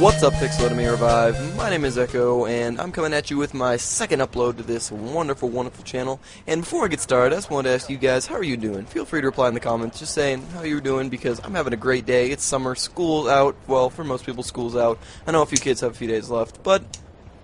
What's up, Pixel Enemy Revive? My name is Echo, and I'm coming at you with my second upload to this wonderful, wonderful channel. And before I get started, I just wanted to ask you guys, how are you doing? Feel free to reply in the comments, just saying how you're doing, because I'm having a great day. It's summer, school's out. Well, for most people, school's out. I know a few kids have a few days left, but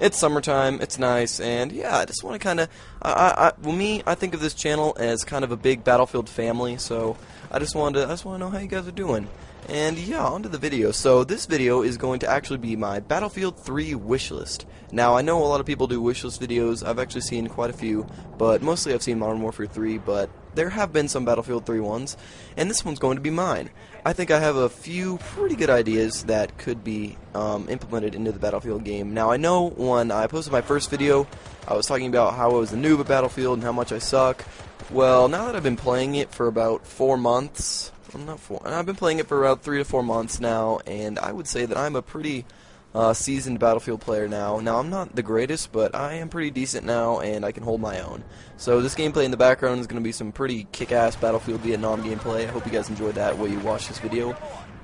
it's summertime, it's nice, and yeah, I just want to kind of, I think of this channel as kind of a big Battlefield family, so I just want to know how you guys are doing. And yeah, on to the video. So this video is going to actually be my Battlefield 3 wishlist. Now, I know a lot of people do wishlist videos. I've actually seen quite a few, but mostly I've seen Modern Warfare 3, but there have been some Battlefield 3 ones, and this one's going to be mine. I think I have a few pretty good ideas that could be implemented into the Battlefield game. Now, I know when I posted my first video, I was talking about how I was a noob at Battlefield and how much I suck. Well, now that I've been playing it for about 4 months, I've been playing it for about 3 to 4 months now, and I would say that I'm a pretty seasoned Battlefield player now. Now, I'm not the greatest, but I am pretty decent now, and I can hold my own. So this gameplay in the background is going to be some pretty kick-ass Battlefield Vietnam gameplay. I hope you guys enjoyed that while you watch this video.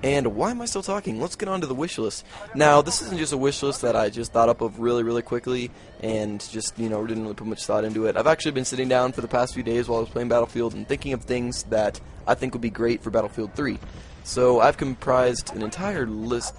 And why am I still talking? Let's get on to the wish list. Now, this isn't just a wish list that I just thought up of really, really quickly and just, you know, didn't really put much thought into it. I've actually been sitting down for the past few days while I was playing Battlefield and thinking of things that I think would be great for Battlefield 3. So I've compiled an entire list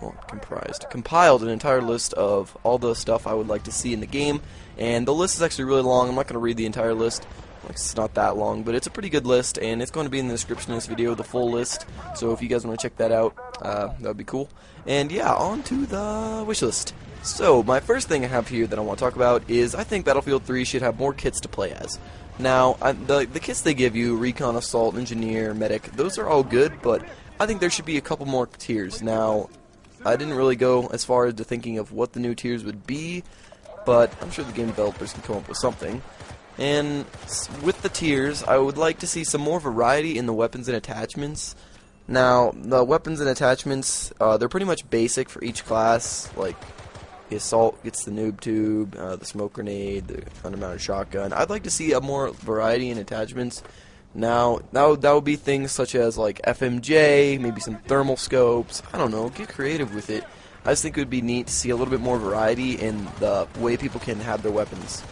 of all the stuff I would like to see in the game, and the list is actually really long. I'm not going to read the entire list. It's not that long, but it's a pretty good list, and it's going to be in the description of this video, the full list. So if you guys want to check that out, that would be cool. And yeah, on to the wish list. So my first thing I have here that I want to talk about is I think Battlefield 3 should have more kits to play as. Now, the kits they give you, Recon, Assault, Engineer, Medic, those are all good, but I think there should be a couple more tiers. Now, I didn't really go as far as to thinking of what the new tiers would be, but I'm sure the game developers can come up with something. And with the tiers, I would like to see some more variety in the weapons and attachments. Now, the weapons and attachments, they're pretty much basic for each class. Like, the Assault gets the noob tube, the smoke grenade, the undermounted shotgun. I'd like to see a more variety in attachments. Now, that would be things such as, like, FMJ, maybe some thermal scopes. I don't know, get creative with it. I just think it would be neat to see a little bit more variety in the way people can have their weapons.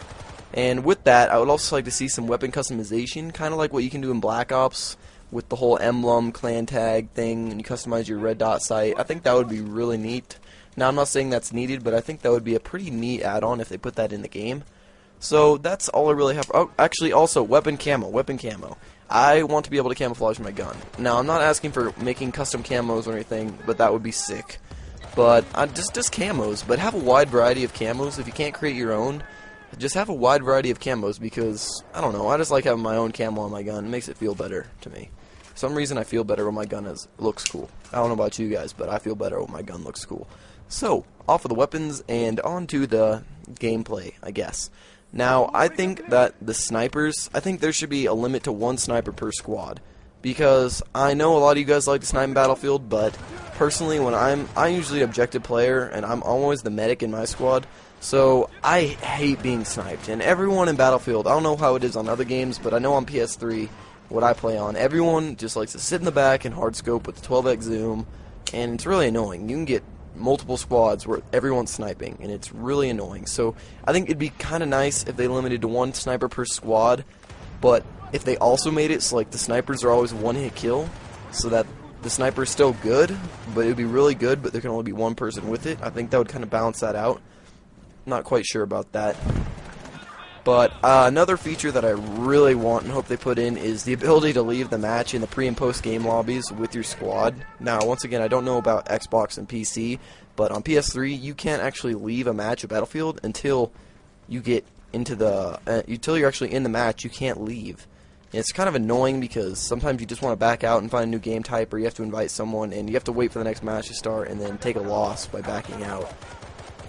And with that, I would also like to see some weapon customization, kind of like what you can do in Black Ops with the whole emblem, clan tag thing, and you customize your red dot sight. I think that would be really neat. Now, I'm not saying that's needed, but I think that would be a pretty neat add-on if they put that in the game. So that's all I really have. Oh, actually, also, weapon camo. I want to be able to camouflage my gun. Now, I'm not asking for making custom camos or anything, but that would be sick. But just camos, but have a wide variety of camos. If you can't create your own, just have a wide variety of camos, because, I don't know, I just like having my own camo on my gun. It makes it feel better to me. For some reason, I feel better when my gun looks cool. I don't know about you guys, but I feel better when my gun looks cool. So, off of the weapons, and on to the gameplay, I guess. Now, I think that the snipers, I think there should be a limit to 1 sniper per squad. Because I know a lot of you guys like to snipe in Battlefield, but personally, when I'm usually an objective player, and I'm always the medic in my squad, so I hate being sniped. And everyone in Battlefield, I don't know how it is on other games, but I know on PS3, what I play on, everyone just likes to sit in the back and hard scope with the 12x zoom, and it's really annoying. You can get multiple squads where everyone's sniping, and it's really annoying. So I think it'd be kind of nice if they limited to 1 sniper per squad, but if they also made it so like the snipers are always one-hit kill, so that the sniper is still good, but it would be really good, but there can only be 1 person with it. I think that would kind of balance that out. Not quite sure about that. But another feature that I really want and hope they put in is the ability to leave the match in the pre- and post-game lobbies with your squad. Now, once again, I don't know about Xbox and PC, but on PS3, you can't actually leave a match of Battlefield until you get into the until you're actually in the match. You can't leave. And it's kind of annoying because sometimes you just want to back out and find a new game type, or you have to invite someone, and you have to wait for the next match to start and then take a loss by backing out.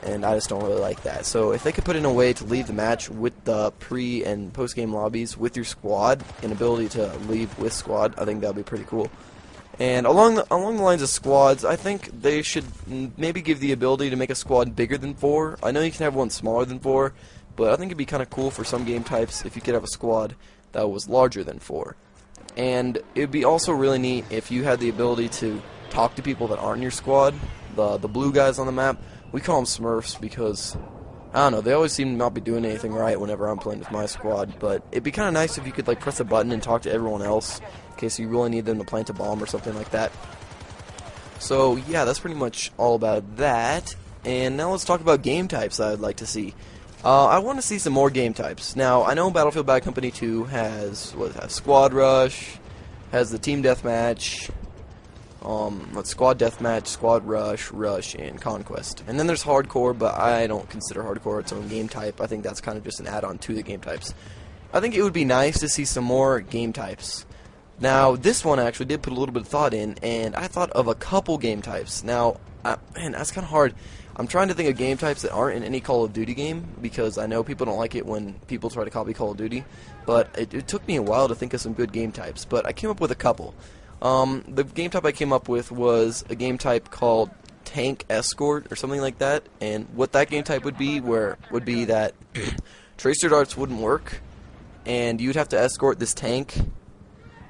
And I just don't really like that. So if they could put in a way to leave the match with the pre- and post-game lobbies with your squad, an ability to leave with squad, I think that would be pretty cool. And along the lines of squads, I think they should maybe give the ability to make a squad bigger than 4. I know you can have one smaller than 4, but I think it'd be kind of cool for some game types if you could have a squad that was larger than 4. And it'd be also really neat if you had the ability to talk to people that aren't in your squad, the blue guys on the map. We call them Smurfs because, I don't know, they always seem to not be doing anything right whenever I'm playing with my squad. But it'd be kind of nice if you could like press a button and talk to everyone else in case you really need them to plant a bomb or something like that. So yeah, that's pretty much all about that. And now let's talk about game types I'd like to see. I want to see some more game types. Now, I know Battlefield Bad Company 2 has Squad Rush, has the Team Deathmatch, Squad Deathmatch, Squad Rush, Rush, and Conquest. And then there's Hardcore, but I don't consider Hardcore its own game type. I think that's kind of just an add-on to the game types. I think it would be nice to see some more game types. Now, this one I actually did put a little bit of thought in, and I thought of a couple game types. Now, man, that's kind of hard. I'm trying to think of game types that aren't in any Call of Duty game, because I know people don't like it when people try to copy Call of Duty, but it took me a while to think of some good game types, but I came up with a couple. The game type I came up with was a game type called Tank Escort, or something like that, and what that game type would be that tracer darts wouldn't work, and you'd have to escort this tank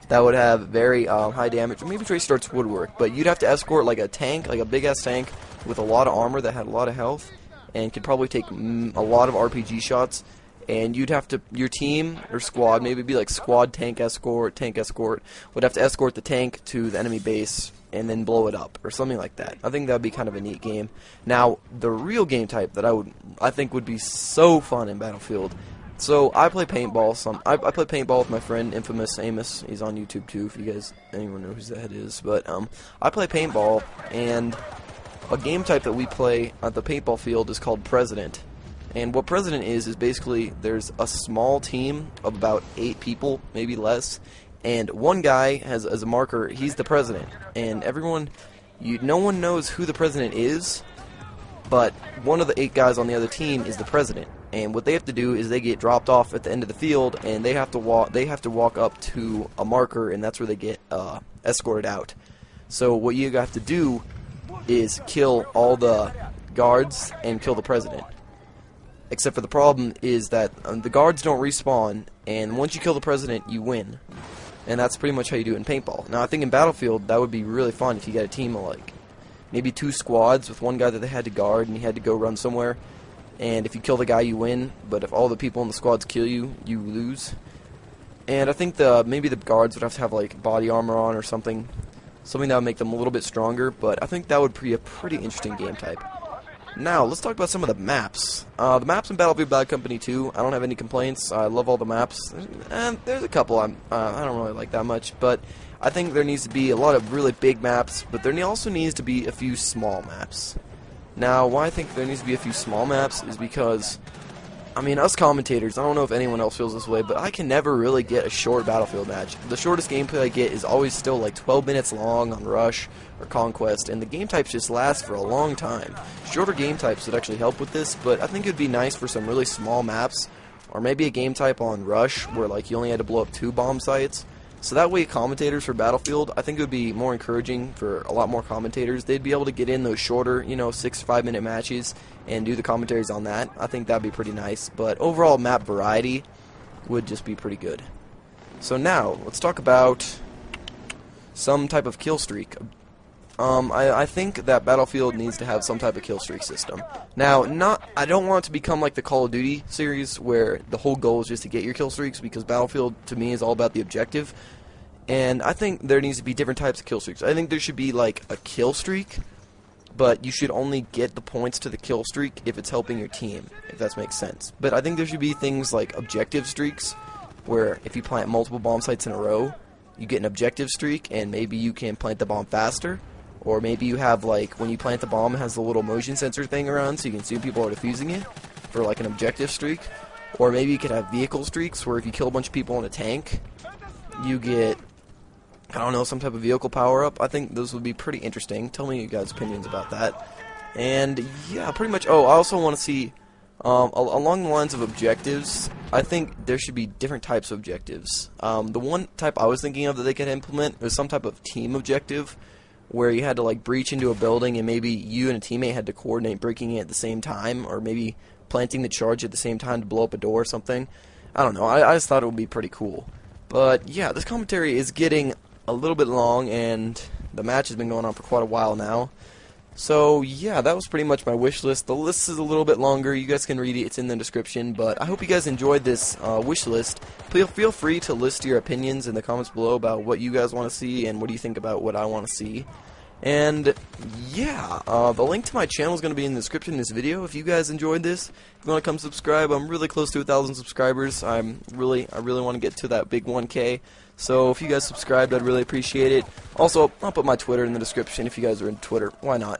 that would have very high damage, or maybe tracer darts would work, but you'd have to escort like a tank, like a big-ass tank, with a lot of armor that had a lot of health and could probably take a lot of RPG shots, and you'd have to, your team or squad, maybe it'd be like squad tank escort, would have to escort the tank to the enemy base and then blow it up or something like that. I think that would be kind of a neat game. Now, the real game type that I think would be so fun in Battlefield. So I play paintball. I play paintball with my friend Infamous Amos. He's on YouTube too, if you guys anyone know who that is. But I play paintball, and a game type that we play at the paintball field is called President. And what President is basically there's a small team of about 8 people, maybe less, and one guy has as a marker, he's the president. And everyone, no one knows who the president is, but one of the 8 guys on the other team is the president. And what they have to do is they get dropped off at the end of the field, and they have to walk up to a marker, and that's where they get escorted out. So what you have to do is kill all the guards and kill the president. Except for the problem is that the guards don't respawn, and once you kill the president, you win. And that's pretty much how you do it in paintball. Now, I think in Battlefield, that would be really fun if you got a team of like maybe 2 squads with one guy that they had to guard, and he had to go run somewhere. And if you kill the guy, you win. But if all the people in the squads kill you, you lose. And I think maybe the guards would have to have like body armor on or something that would make them a little bit stronger. But I think that would be a pretty interesting game type. Now, let's talk about some of the maps. The maps in Battlefield Bad Company 2, I don't have any complaints. I love all the maps. And there's a couple I don't really like that much. But I think there needs to be a lot of really big maps. But there also needs to be a few small maps. Now, why I think there needs to be a few small maps is because, I mean, us commentators, I don't know if anyone else feels this way, but I can never really get a short Battlefield match. The shortest gameplay I get is always still like 12 minutes long on Rush or Conquest, and the game types just last for a long time. Shorter game types would actually help with this, but I think it would be nice for some really small maps, or maybe a game type on Rush where like you only had to blow up 2 bomb sites. So that way commentators for Battlefield, I think it would be more encouraging for a lot more commentators. They'd be able to get in those shorter, 6 to 5 minute matches and do the commentaries on that. I think that'd be pretty nice. But overall map variety would just be pretty good. So now, let's talk about some type of kill streak. I think that Battlefield needs to have some type of kill streak system. Now, I don't want it to become like the Call of Duty series where the whole goal is just to get your kill streaks, because Battlefield to me is all about the objective. And I think there needs to be different types of kill streaks. I think there should be like a kill streak, but you should only get the points to the kill streak if it's helping your team, if that makes sense. But I think there should be things like objective streaks, where if you plant multiple bomb sites in a row, you get an objective streak, and maybe you can plant the bomb faster. Or maybe you have, like, when you plant the bomb, it has the little motion sensor thing around so you can see people are defusing it for, like, an objective streak. Or maybe you could have vehicle streaks where if you kill a bunch of people in a tank, you get, I don't know, some type of vehicle power-up. I think those would be pretty interesting. Tell me you guys' opinions about that. And, yeah, pretty much, I also want to see, along the lines of objectives, I think there should be different types of objectives. The one type I was thinking of that they could implement was some type of team objective, where you had to like breach into a building and maybe you and a teammate had to coordinate breaking it at the same time, or maybe planting the charge at the same time to blow up a door or something. I don't know, I just thought it would be pretty cool. But yeah, this commentary is getting a little bit long, and the match has been going on for quite a while now. So yeah, that was pretty much my wish list. The list is a little bit longer. You guys can read it. It's in the description. But I hope you guys enjoyed this wish list. Feel free to list your opinions in the comments below about what you guys want to see and what do you think about what I want to see. And yeah, the link to my channel is going to be in the description of this video. If you guys enjoyed this, if you want to come subscribe, I'm really close to 1,000 subscribers. I really want to get to that big 1K. So if you guys subscribed, I'd really appreciate it. Also, I'll put my Twitter in the description if you guys are in Twitter. Why not?